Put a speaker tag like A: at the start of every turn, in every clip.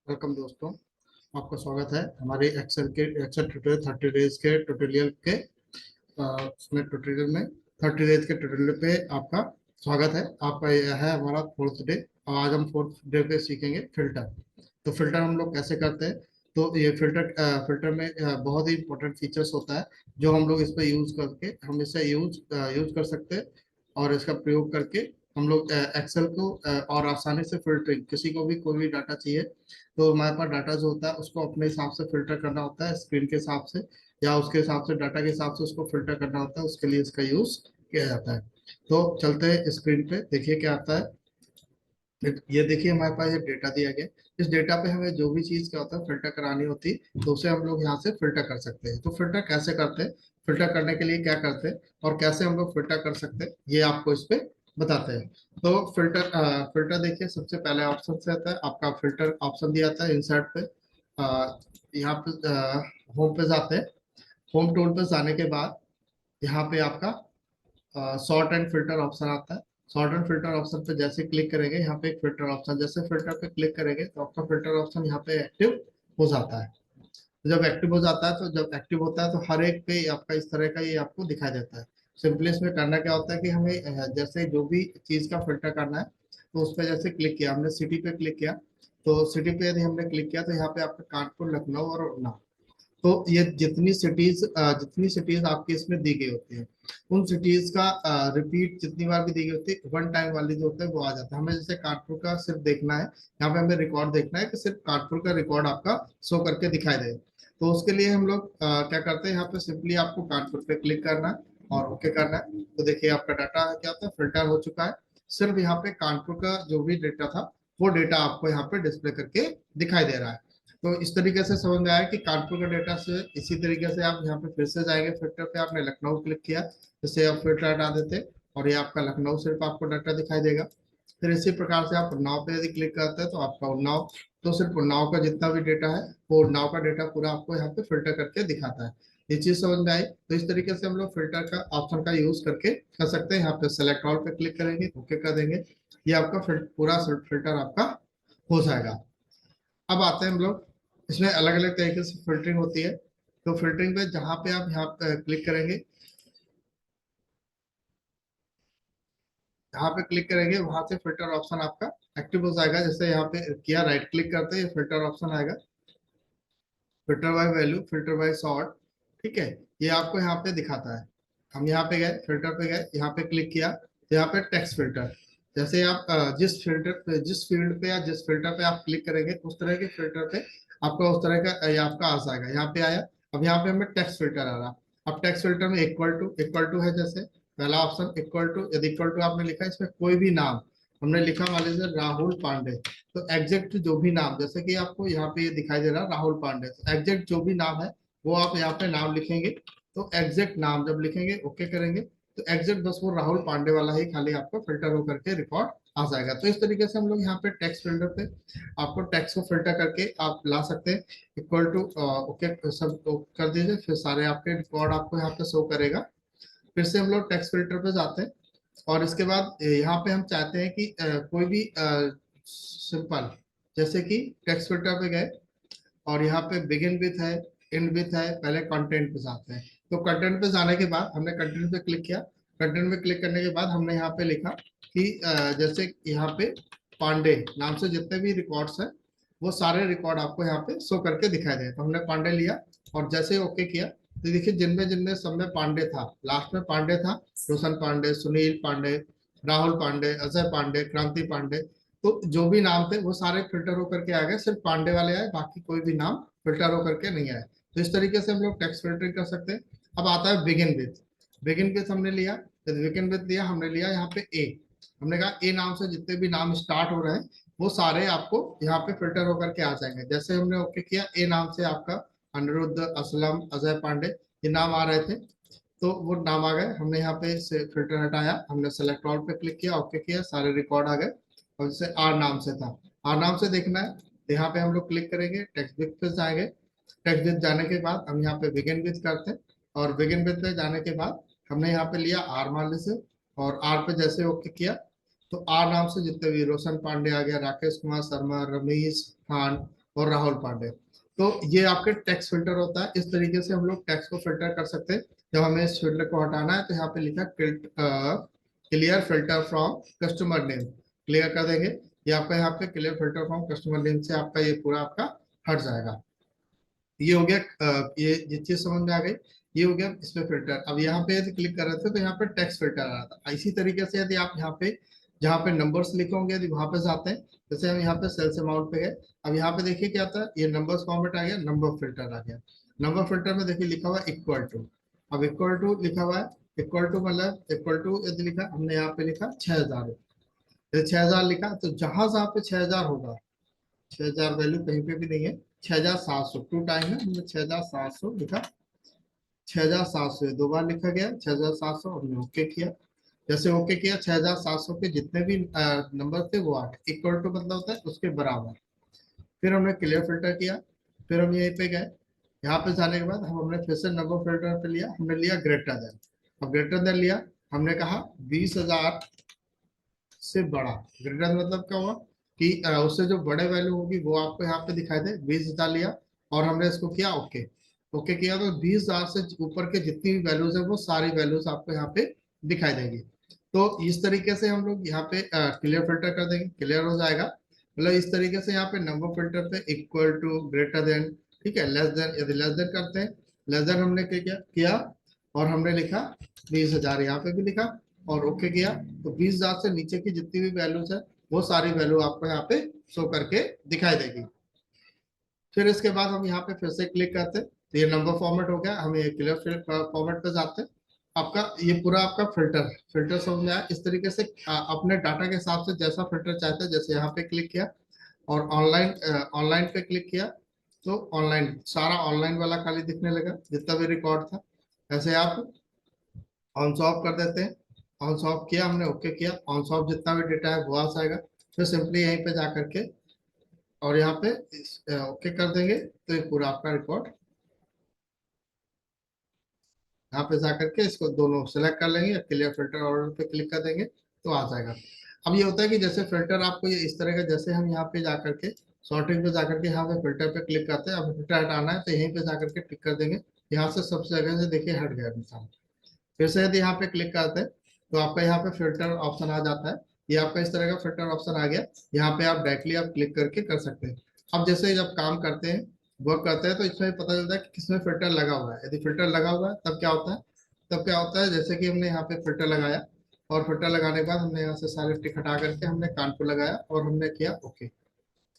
A: Welcome दोस्तों। आपका स्वागत है हमारे एक्सेल ट्यूटोरियल 30 डेज के ट्यूटोरियल के उसमें ट्यूटोरियल में 30 डेज के ट्यूटोरियल पे आपका स्वागत है। आपका यह है हमारा फोर्थ डे और आज हम फोर्थ डे पे सीखेंगे फिल्टर। तो फिल्टर हम लोग कैसे करते हैं। तो ये फिल्टर में बहुत ही इंपॉर्टेंट फीचर्स होता है जो हम लोग इस पर यूज करके हम इसे यूज कर सकते हैं। और इसका प्रयोग करके हम लोग एक्सेल को और आसानी से फिल्टरिंग किसी को भी कोई भी डाटा चाहिए तो हमारे पास डाटा जो होता है उसको अपने हिसाब से फिल्टर करना होता है, स्क्रीन के हिसाब से या उसके हिसाब से डाटा के हिसाब से उसको फिल्टर करना होता है। उसके लिए इसका यूज किया जाता है। तो चलते हैं स्क्रीन पे, देखिए क्या आता है। ये देखिए हमारे पास ये डेटा दिया गया। इस डेटा पे हमें जो भी चीज क्या होता है फिल्टर करानी होती है तो उसे हम लोग यहाँ से फिल्टर कर सकते हैं। तो फिल्टर कैसे करते हैं, फिल्टर करने के लिए क्या करते हैं और कैसे हम लोग फिल्टर कर सकते हैं ये आपको इस पे बताते हैं। तो फिल्टर देखिए, सबसे पहले ऑप्शन से आता है आपका फिल्टर ऑप्शन दिया जाता है इंसर्ट पे। यहाँ पे होम पे जाते हैं। होम टूल पे जाने के बाद यहाँ पे आपका सॉर्ट एंड फिल्टर ऑप्शन आता है। सॉर्ट एंड फिल्टर ऑप्शन पे जैसे क्लिक करेंगे यहाँ पे एक फिल्टर ऑप्शन, जैसे फिल्टर पे क्लिक करेंगे तो आपका फिल्टर ऑप्शन यहाँ पे एक्टिव हो जाता है। तो जब एक्टिव हो जाता है तो जब एक्टिव होता है तो हर एक पे आपका इस तरह का ये आपको दिखाई देता है। सिंपली इसमें करना क्या होता है कि हमें जैसे जो भी चीज का फिल्टर करना है तो उस पर जैसे क्लिक किया, हमने सिटी पे क्लिक किया तो सिटी पे यदि हमने क्लिक किया तो यहाँ पे आपका कानपुर, लखनऊ और उन्नाव, तो ये जितनी सिटीज आपकी इसमें दी गई होती है उन सिटीज का रिपीट जितनी बार भी दी गई होती है वन टाइम वाली जो होता है वो आ जाता है। हमें जैसे कानपुर का सिर्फ देखना है, यहाँ पे हमें रिकॉर्ड देखना है कि सिर्फ कानपुर का रिकॉर्ड आपका शो करके दिखाई दे। तो उसके लिए हम लोग क्या करते हैं, यहाँ पे सिंपली आपको कानपुर पे क्लिक करना है और ओके करना है। तो देखिए आपका डाटा क्या होता है फिल्टर हो चुका है। सिर्फ यहाँ पे कानपुर का जो भी डेटा था वो डेटा आपको यहाँ पे डिस्प्ले करके दिखाई दे रहा है। तो इस तरीके से समझ में आया कि कानपुर का डेटा से इसी तरीके से आप यहाँ पे फिर से जाएंगे फिल्टर पे, आपने लखनऊ क्लिक किया जैसे आप फिल्टर हटा देते और ये आपका लखनऊ सिर्फ आपको डाटा दिखाई देगा। फिर इसी प्रकार से आप उन्नाव पे यदि क्लिक करते हैं तो आपका उन्नाव, तो सिर्फ उन्नाव का जितना भी डेटा है वो उन्नाव का डेटा पूरा आपको यहाँ पे फिल्टर करके दिखाता है। ये चीज समझ में आई। तो इस तरीके से हम लोग फिल्टर का ऑप्शन का यूज करके कर सकते हैं। यहाँ पे सेलेक्ट ऑल पे क्लिक करेंगे, ओके कर देंगे, ये आपका पूरा फिल्टर आपका हो जाएगा। अब आते हैं हम लोग, इसमें अलग अलग तरीके से फिल्टरिंग होती है। तो फिल्टरिंग पे जहां पे आप यहाँ पे क्लिक करेंगे, जहाँ पे क्लिक करेंगे वहां से फिल्टर ऑप्शन आपका एक्टिव हो जाएगा। जैसे यहाँ पे किया, राइट क्लिक करते हैं फिल्टर ऑप्शन आएगा, filter by value, filter by sort. ठीक है, ये आपको यहाँ पे दिखाता है। हम यहाँ पे गए, फिल्टर पे गए, यहाँ पे क्लिक किया तो यहाँ पे टेक्स्ट फिल्टर, जैसे आप जिस फील्ड पे या जिस फिल्टर पे आप क्लिक करेंगे उस तरह के फिल्टर पे आपका उस तरह का ये आपका आ जाएगा। यहाँ पे आया, अब यहाँ पे हमें टेक्स्ट फिल्टर आ रहा। अब टेक्स्ट फिल्टर में इक्वल टू है, जैसे पहला ऑप्शन इक्वल टू, यदि इक्वल टू आपने लिखा है इसमें कोई भी नाम, हमने लिखा मान लीजिए राहुल पांडे, तो एग्जैक्ट जो भी नाम, जैसे कि आपको यहाँ पे ये दिखाई दे रहा राहुल पांडे, तो एग्जैक्ट जो भी नाम है वो आप यहाँ पे नाम लिखेंगे। तो एग्जैक्ट नाम जब लिखेंगे ओके करेंगे तो एग्जैक्ट बस वो राहुल पांडे वाला ही खाली आपको फिल्टर होकर के रिकॉर्ड आ जाएगा। तो इस तरीके से हम लोग यहाँ पे टेक्स्ट फिल्टर पे आपको टेक्स्ट को फिल्टर करके आप ला सकते हैं। इक्वल टू ओके सब कर दीजिए, फिर सारे आपके रिकॉर्ड आपको यहाँ पे शो करेगा। फिर से हम लोग टेक्स्ट फिल्टर पे जाते हैं और इसके बाद यहाँ पे हम चाहते हैं कि कोई भी सिंपल, जैसे कि टेक्स्ट फिल्टर पे गए और यहाँ पे बिगिन विथ है, एंड विथ है, पहले कंटेंट पे जाते हैं। तो कंटेंट पे जाने के बाद हमने कंटेंट पे क्लिक किया, कंटेंट पे क्लिक करने के बाद हमने यहाँ पे लिखा कि जैसे यहाँ पे पांडे नाम से जितने भी रिकॉर्ड्स हैं वो सारे रिकॉर्ड आपको यहाँ पे शो करके दिखाई दे। तो हमने पांडे लिया और जैसे ओके किया तो देखिए जिनमें जिनमें सब में पांडे था, लास्ट में पांडे था, रोशन पांडे, सुनील पांडे, राहुल पांडे, अजय पांडे, क्रांति पांडे, तो जो भी नाम थे वो सारे फिल्टर होकर के आ गए, सिर्फ पांडे वाले आए, बाकी कोई भी नाम फिल्टर होकर के नहीं आए। तो इस तरीके से हम लोग टेक्स्ट फिल्टरिंग कर सकते हैं। अब आता है बिगिन विथ। बिगिन विथ हमने लिया, जब बिगिन विथ लिया हमने लिया यहाँ पे ए, हमने कहा ए नाम से जितने भी नाम स्टार्ट हो रहे हैं वो सारे आपको यहाँ पे फिल्टर होकर के आ जाएंगे। जैसे हमने ओके किया, ए नाम से आपका अनिरुद्ध, असलम, अजय पांडे ये नाम आ रहे थे तो वो नाम आ गए। हमने यहाँ पे से फिल्टर हटाया, हमने सेलेक्ट ऑल पे क्लिक किया, ओके किया, सारे रिकॉर्ड आ गए। और जैसे आर नाम से था, आर नाम से देखना है तो यहाँ पे हम लोग क्लिक करेंगे, टेक्स्ट विथ पे जाएंगे। टेक्स्ट विथ जाने के बाद हम यहाँ पे बिगिन विथ करते हैं और बिगिन विथ पे जाने के बाद हमने यहाँ पे लिया आर मान लीजिए और आर पे जैसे ओके किया तो आर नाम से जितने भी रोशन पांडे आ गया, राकेश कुमार शर्मा, रमेश खान, और राहुल पांडे। तो ये आपके टेक्स्ट फिल्टर होता है। इस तरीके से हम लोग टेक्स्ट को फिल्टर कर सकते हैं। जब हमें इस फिल्टर को हटाना है तो यहाँ पे लिखा clear filter from customer name, clear कर देंगे। ये आपका यहाँ पे clear filter from customer name से आपका ये पूरा आपका हट जाएगा। ये हो गया ये चीज समझ में आ गई। ये हो गया इसमें फिल्टर। अब यहाँ पे यदि क्लिक कर रहे थे तो यहाँ पे टेक्स्ट फिल्टर आ रहा था। इसी तरीके से यदि आप यहाँ पे जहाँ पे नंबर्स लिखे होंगे यदि वहां पे जाते हैं, जैसे हम यहाँ पे सेल्स अमाउंट पे गए, अब यहाँ पे देखिए क्या था, ये नंबर्स फॉर्मेट आ गया, नंबर फिल्टर आ गया। नंबर फिल्टर में देखिए लिखा हुआ इक्वल टू। अब इक्वल टू लिखा हुआ है, इक्वल टू मतलब इक्वल टू यदि लिखा, हमने यहाँ पे लिखा 6000, यदि 6000 लिखा तो जहां पे 6000 होगा, 6000 वैल्यू कहीं पे भी नहीं है, 6700 टू टाइम है, हमने 6700 लिखा, 6700 दो बार लिखा गया, 6700 हमने ओके किया। जैसे ओके किया, 6700 के जितने भी नंबर थे वो आ गए, इक्वल टू मतलब होता है उसके बराबर। फिर हमने क्लियर फिल्टर किया, फिर हम यहीं पे गए। यहाँ पे जाने के बाद हम हमने फिर से नंबर फिल्टर पे लिया, हमने लिया ग्रेटर देन। अब ग्रेटर देन लिया, हमने कहा 20,000 से बड़ा। ग्रेटर मतलब क्या हुआ कि उससे जो बड़े वैल्यू होगी वो आपको यहाँ पे दिखाई दे। 20,000 लिया और हमने इसको किया ओके। ओके किया तो 20,000 से ऊपर के जितनी भी वैल्यूज है वो सारी वैल्यूज आपको यहाँ पे दिखाई देंगी। तो इस तरीके से हम लोग यहाँ पे क्लियर फिल्टर कर देंगे, क्लियर हो जाएगा। मतलब इस तरीके से यहाँ पे नंबर फिल्टर पे इक्वल टू, ग्रेटर देन, ठीक है, लेस देन, यदि लेस देन करते हैं, लेस देन हमने किया और हमने लिखा 20,000 यहाँ पे भी लिखा और ओके किया, तो 20,000 से नीचे की जितनी भी वैल्यूज है वो सारी वैल्यू आपको यहाँ पे शो करके दिखाई देगी। फिर इसके बाद हम यहाँ पे फिर से क्लिक करते हैं तो ये नंबर फॉर्मेट हो गया, हम ये क्लियर फॉर्मेट पे जाते हैं। आपका ये पूरा आपका फिल्टर फिल्टर समझ में आया। इस तरीके से अपने डाटा के हिसाब से जैसा फिल्टर चाहते हैं, जैसे यहाँ पे क्लिक किया और ऑनलाइन ऑनलाइन पे क्लिक किया तो ऑनलाइन सारा ऑनलाइन वाला खाली दिखने लगा जितना भी रिकॉर्ड था। ऐसे आप ऑन सॉफ कर देते हैं, ऑन सॉफ किया हमने, ओके किया, ऑन सॉफ जितना भी डेटा है वो आ जाएगा। फिर सिंपली यहीं पे जा करके और यहाँ पे ओके कर देंगे तो ये पूरा आपका रिकॉर्ड, यहाँ पे जा करके इसको दोनों सेलेक्ट कर लेंगे, क्लियर फिल्टर ऑर्डर पे क्लिक कर देंगे तो आ जाएगा। अब ये होता है कि जैसे फिल्टर आपको ये इस तरह का, जैसे हम यहाँ पे जा करके सॉर्टिंग पे जा करके यहाँ पे फिल्टर पे क्लिक करते हैं, अब फिल्टर हटाना है तो यहीं पे जा करके टिक कर देंगे। यहाँ से सबसे जगह से देखिए हट गया निशान। फिर से यदि यहाँ पे क्लिक करते हैं तो आपका यहाँ पे फिल्टर ऑप्शन आ जाता है। ये आपका इस तरह का फिल्टर ऑप्शन आ गया। यहाँ पे आप डायरेक्टली आप क्लिक करके कर सकते हैं। अब जैसे जब काम करते हैं, वर्क करते हैं, तो इसमें पता चलता है कि किसमें फिल्टर लगा हुआ है। यदि फिल्टर लगा हुआ है तब क्या होता है, तब क्या होता है, जैसे कि हमने यहाँ पे फिल्टर लगाया और फिल्टर लगाने के बाद हमने यहाँ से सारे टिक हटा करके हमने कानपुर लगाया और हमने किया ओके,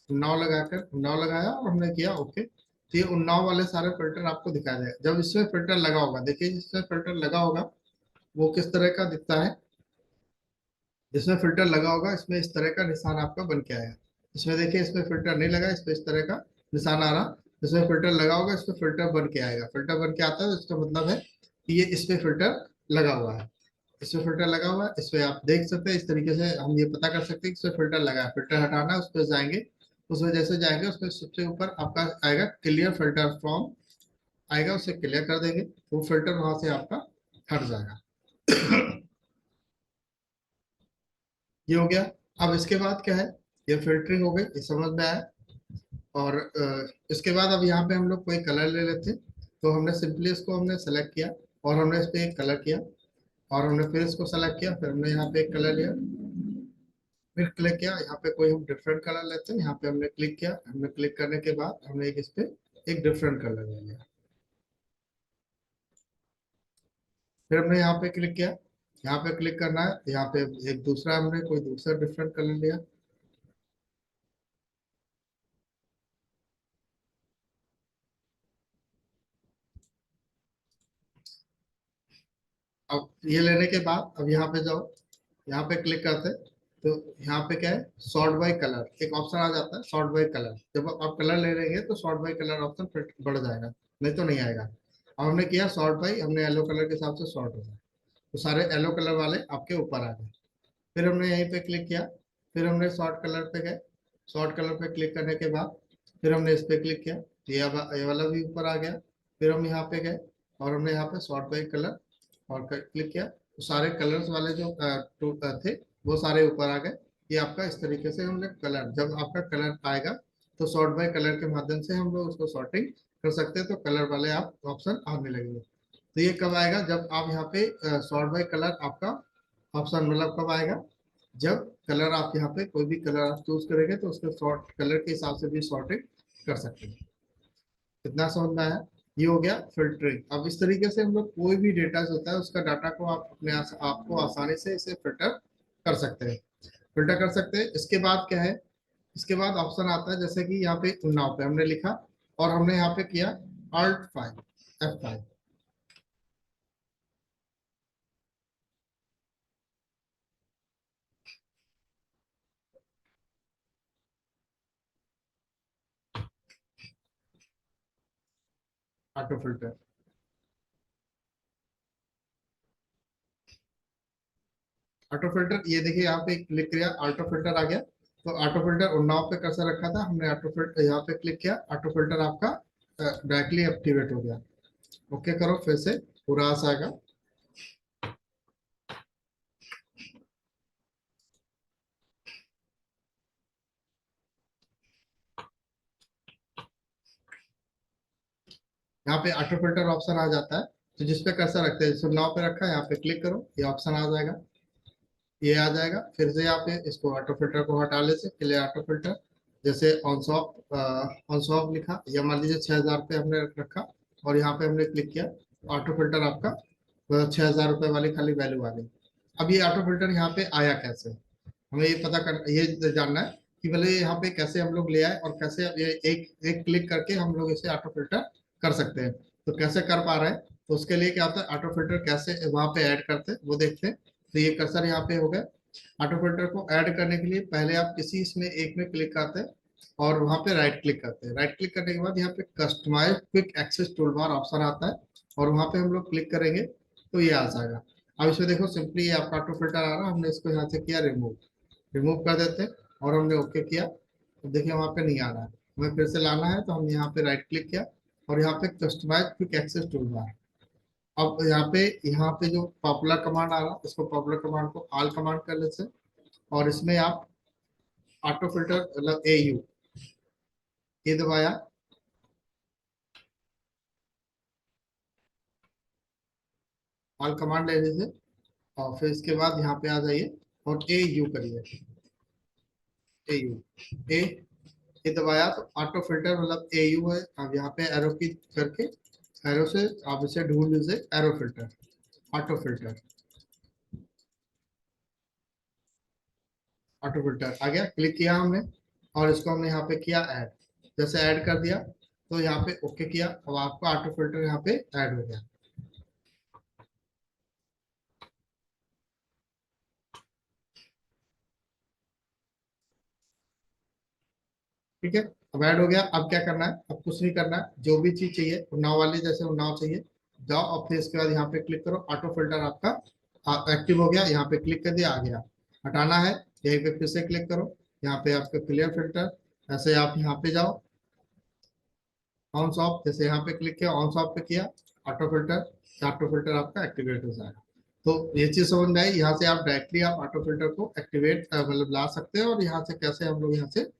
A: उन्नाव लगाकर उन्नाव लगाया और हमने किया ओके, तो ये उन्नाव वाले सारे फिल्टर आपको दिखाई देगा। जब इसमें फिल्टर लगा होगा, देखिए जिसमें फिल्टर लगा होगा वो किस तरह का दिखता है। जिसमें फिल्टर लगा होगा इसमें इस तरह का निशान आपका बन के आया। इसमें देखिए इसमें फिल्टर नहीं लगा, इसमें इस तरह का निशान आ रहा। इसमें फिल्टर लगा होगा इसमें फिल्टर बन के आएगा। फिल्टर बन के आता है तो इसका मतलब है कि ये इसमें फिल्टर लगा हुआ है। इसमें फिल्टर लगा हुआ है, इसमें आप देख सकते हैं। इस तरीके से हम ये पता कर सकते हैं कि इसमें फिल्टर लगा है। फिल्टर हटाना है, उस पर जाएंगे, उसमें जैसे जाएंगे उसमें सबसे ऊपर आपका आएगा क्लियर फिल्टर फ्रॉम, आएगा, उसे क्लियर कर देंगे, वो फिल्टर वहां से आपका हट जाएगा। ये हो गया। अब इसके बाद क्या है, ये फिल्टरिंग हो गई, ये समझ में आया। और इसके बाद अब यहाँ पे हम लोग कोई कलर ले लेते हैं। तो हमने सिंपली इसको हमने सेलेक्ट किया और हमने इस पे एक कलर किया और हमने फिर इसको सेलेक्ट किया, फिर हमने यहाँ पे एक कलर लिया, फिर क्लिक किया, यहाँ पे कोई हम डिफरेंट कलर लेते हैं। यहाँ पे हमने क्लिक किया, हमने क्लिक करने के बाद हमने एक इस पे एक डिफरेंट कलर ले लिया। फिर हमने यहाँ पे क्लिक किया, यहाँ पे क्लिक करना है, यहाँ पे एक दूसरा हमने कोई दूसरा डिफरेंट कलर लिया। अब ये लेने के बाद अब यहाँ पे जाओ, यहाँ पे क्लिक करते हैं तो यहाँ पे क्या है, सॉर्ट बाय कलर एक ऑप्शन आ जाता है। सॉर्ट बाय कलर, जब आप कलर ले रहेंगे तो सॉर्ट बाय कलर ऑप्शन फिर बढ़ जाएगा, नहीं तो नहीं आएगा। अब हमने किया सॉर्ट बाय, हमने येलो कलर के हिसाब से सॉर्ट हो गया, तो सारे येलो कलर वाले आपके ऊपर आ गए। फिर हमने यहीं पे क्लिक किया, फिर हमने शॉर्ट कलर पे गए, शॉर्ट कलर पे क्लिक करने के बाद फिर हमने इस पे क्लिक किया तो ये वाला भी ऊपर आ गया। फिर हम यहाँ पे गए और हमने यहाँ पे शॉर्ट बाय कलर और क्लिक किया तो सारे कलर्स वाले जो थे वो सारे ऊपर आ गए। ये आपका इस तरीके से हमने कलर, जब आपका कलर आएगा तो सॉर्ट बाय कलर के माध्यम से हम लोग उसको सॉर्टिंग कर सकते हैं। तो कलर वाले आप ऑप्शन आने लगेंगे। तो ये कब आएगा, जब आप यहाँ पे सॉर्ट बाय कलर आपका ऑप्शन मतलब कब आएगा, जब कलर आप यहाँ पे कोई भी कलर आप चूज करेंगे तो उसके सॉर्ट कलर के हिसाब से भी सॉर्टिंग कर सकते हैं। कितना समझ में आया। ये हो गया फिल्टरिंग। अब इस तरीके से हम लोग कोई भी डेटा होता है उसका डाटा को आप अपने आपको आसानी से इसे फिल्टर कर सकते हैं, फिल्टर कर सकते हैं। इसके बाद क्या है, इसके बाद ऑप्शन आता है जैसे कि यहाँ पे उन्नाव पे हमने लिखा और हमने यहाँ पे किया Alt 5 F5। Auto filter, auto filter ये देखिए यहाँ पे क्लिक किया ऑटो फिल्टर आ गया। तो ऑटो फिल्टर उन्नाव पे कर्सर रखा था हमने, ऑटो फिल्टर यहाँ पे क्लिक किया, ऑटो फिल्टर आपका डायरेक्टली एक्टिवेट हो गया। ओके करो फिर से पूरा आ जाएगा। यहाँ पे ऑटो फिल्टर ऑप्शन आ जाता है। तो जिस पे कर्सर रखते हैं, जैसे नाव पे रखा है यहाँ पे क्लिक करो, ये ऑप्शन आ जाएगा, ये आ जाएगा। फिर से यहाँ पे इसको ऑटो फिल्टर को हटा ले से क्लियर ऑटो फिल्टर, जैसे ऑन शॉप लिखा या मान लीजिए 6000 पे हमने रखा और यहाँ पे हमने क्लिक किया, ऑटो फिल्टर आपका 6000 रुपये वाली खाली वैल्यू आ गई। अब ये ऑटो फिल्टर यहाँ पे आया कैसे, हमें ये पता कर ये जानना है कि भले यहाँ पे कैसे हम लोग ले आए और कैसे अब ये एक एक क्लिक करके हम लोग इसे ऑटो फिल्टर कर सकते हैं। तो कैसे कर पा रहे हैं, तो उसके लिए क्या होता है, ऑटो फिल्टर कैसे वहां पे ऐड करते हैं वो देखते हैं। तो ये कर्सर यहाँ पे हो गया। ऑटो फिल्टर को ऐड करने के लिए पहले आप किसी इसमें एक में क्लिक करते हैं और वहां पे राइट क्लिक करते हैं। राइट क्लिक करने के बाद यहाँ पे customize quick access tool bar option आता है और वहां पे हम लोग क्लिक करेंगे तो ये आ जाएगा। अब इसमें देखो सिंपली ये आपका ऑटो फिल्टर आ रहा है, हमने इसको यहाँ से किया रिमूव, रिमूव कर देते हैं और हमने ओके किया। तो देखिए वहां पे नहीं आ रहा है, हमें फिर से लाना है तो हम यहाँ पे राइट क्लिक किया और यहाँ पे customize quick access tool bar. अब यहाँ पे जो पॉपुलर कमांड आ रहा है इसको पॉपुलर कमांड को ऑल कमांड कर लेते हैं और इसमें आप ऑटो फिल्टर मतलब AU ये दबाया, ऑल कमांड ले लीजिए और फिर इसके बाद यहाँ पे आ जाइए और AU करिए, AU ए ये दबाया तो ऑटो फिल्टर मतलब AU है। अब यहाँ पे एरो की करके एरो से आप इसे ढूंढ लीजिए, arrow filter, auto filter, auto filter आ गया। क्लिक किया हमने और इसको हमने यहाँ पे किया ऐड, जैसे ऐड कर दिया तो यहाँ पे ओके किया, अब आपका ऑटो फिल्टर यहाँ पे ऐड हो गया। ठीक है, अब ऐड हो गया। अब क्या करना है, अब कुछ नहीं करना है, जो भी चीज चाहिए उन्नाव वाली जैसे उन्नाव चाहिए जाओ और फिर इसके बाद यहाँ पे क्लिक करो, ऑटो फिल्टर आपका एक्टिव हो गया। यहाँ पे क्लिक कर दिया, आ गया। हटाना है यहीं पे फिर से क्लिक करो, यहाँ पे आपका क्लियर फिल्टर, ऐसे आप यहाँ पे जाओ ऑन शॉप, जैसे यहाँ पे क्लिक किया ऑन शॉप पे किया ऑटो फिल्टर आपका एक्टिवेट हो जाएगा। तो ये चीज समझ में आई, यहाँ से आप डायरेक्टली आप ऑटो फिल्टर को एक्टिवेट मतलब ला सकते हैं। और यहाँ से कैसे हम लोग यहाँ से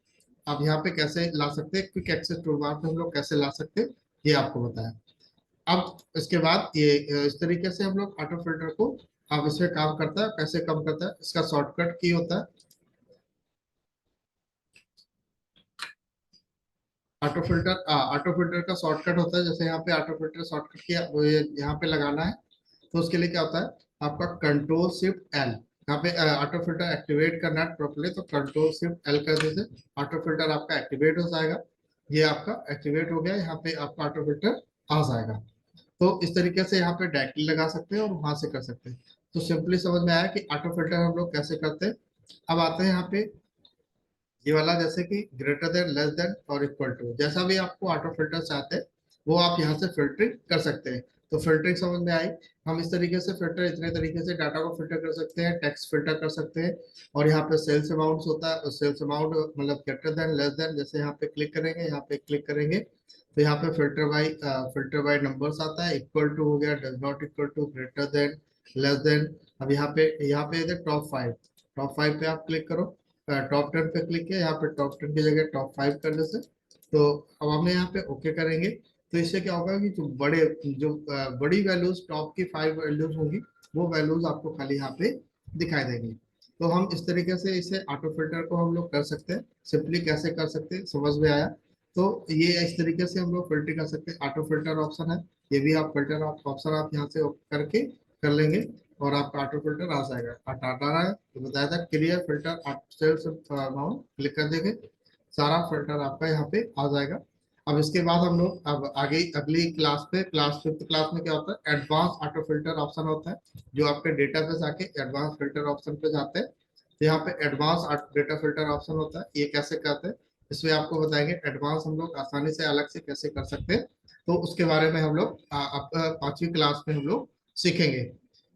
A: आप यहाँ पे कैसे ला सकते हैं, क्विक एक्सेस टूलबार पे हम लोग कैसे ला सकते हैं ये आपको बताया। अब इसके बाद ये इस तरीके से हम लोग ऑटो फिल्टर को अब इसमें काम करता है, कैसे काम करता है, इसका शॉर्टकट की होता है। ऑटो फिल्टर का शॉर्टकट होता है, जैसे यहाँ पे ऑटो फिल्टर शॉर्टकट किया वो ये यहाँ पे लगाना है। तो उसके लिए क्या होता है, आपका कंट्रोल Shift L, यहाँ पे ऑटो फिल्टर एक्टिवेट करना है प्रॉपर्ली तो कंट्रोल Shift L कर देते ऑटो फिल्टर आपका एक्टिवेट हो जाएगा। ये आपका एक्टिवेट हो गया, यहाँ पे आपका ऑटो फिल्टर आ जाएगा। तो इस तरीके से यहाँ पे डायरेक्टली लगा सकते हैं और वहां से कर सकते हैं। तो सिंपली समझ में आया कि ऑटो फिल्टर हम लोग कैसे करते हैं। अब आते हैं यहाँ पे ये वाला, जैसे कि ग्रेटर देन, लेस देन और इक्वल टू, जैसा भी आपको ऑटो फिल्टर चाहते हैं वो आप यहाँ से फिल्टरिंग कर सकते हैं। तो फिल्टरिंग समझ में आई। हम इस तरीके से फिल्टर इतने तरीके से डाटा को फिल्टर कर सकते हैं, टेक्स्ट फिल्टर कर सकते हैं। और यहाँ पे सेल्स अमाउंट होता है, सेल्स अमाउंट मतलब ग्रेटर देन, लेस देन, जैसे यहाँ पे क्लिक करेंगे, यहाँ पे क्लिक करेंगे तो यहाँ पे फिल्टर बाय नंबर्स आता है। इक्वल टू हो गया, does not equal to, greater than, less than. अब यहाँ पे टॉप 5 पे आप क्लिक करो टॉप 10 पे क्लिक किया, यहाँ पे टॉप 10 की जगह टॉप 5 कर देते। तो अब हम यहाँ पे ओके करेंगे। तो इससे क्या होगा कि जो बड़ी वैल्यूज, टॉप की 5 वैल्यूज होंगी, वो वैल्यूज आपको खाली यहाँ पे दिखाई देंगी। तो हम इस तरीके से इसे ऑटो फिल्टर को हम लोग कर सकते हैं। सिंपली कैसे कर सकते हैं, समझ में आया? तो ये इस तरीके से हम लोग फिल्टर कर सकते हैं। ऑटो फिल्टर ऑप्शन है, ये भी आप फिल्टर ऑप्शन आप यहाँ से करके कर लेंगे और आपका ऑटो फिल्टर आ जाएगा। हटा रहा है तो बताया था क्लियर फिल्टर माउंट क्लिक कर देंगे, सारा फिल्टर आपका यहाँ पे आ जाएगा। अब इसके बाद हम लोग अब आगे अगली क्लास पे, क्लास 5th क्लास में क्या होता है, एडवांस ऑटो फिल्टर ऑप्शन होता है, जो आपके डेटा पे जाके एडवांस फिल्टर ऑप्शन पे जाते हैं। तो यहाँ पे एडवांस डेटा फिल्टर ऑप्शन होता है, ये कैसे करते हैं इसमें आपको बताएंगे। एडवांस हम लोग आसानी से अलग से कैसे कर सकते हैं, तो उसके बारे में हम लोग 5वीं क्लास में हम लोग सीखेंगे।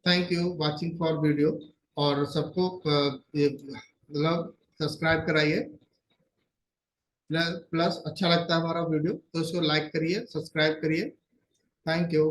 A: Thank you watching for video. और सबको मतलब सब्सक्राइब कराइए, प्लस अच्छा लगता है हमारा वीडियो तो इसको लाइक करिए, सब्सक्राइब करिए। Thank you.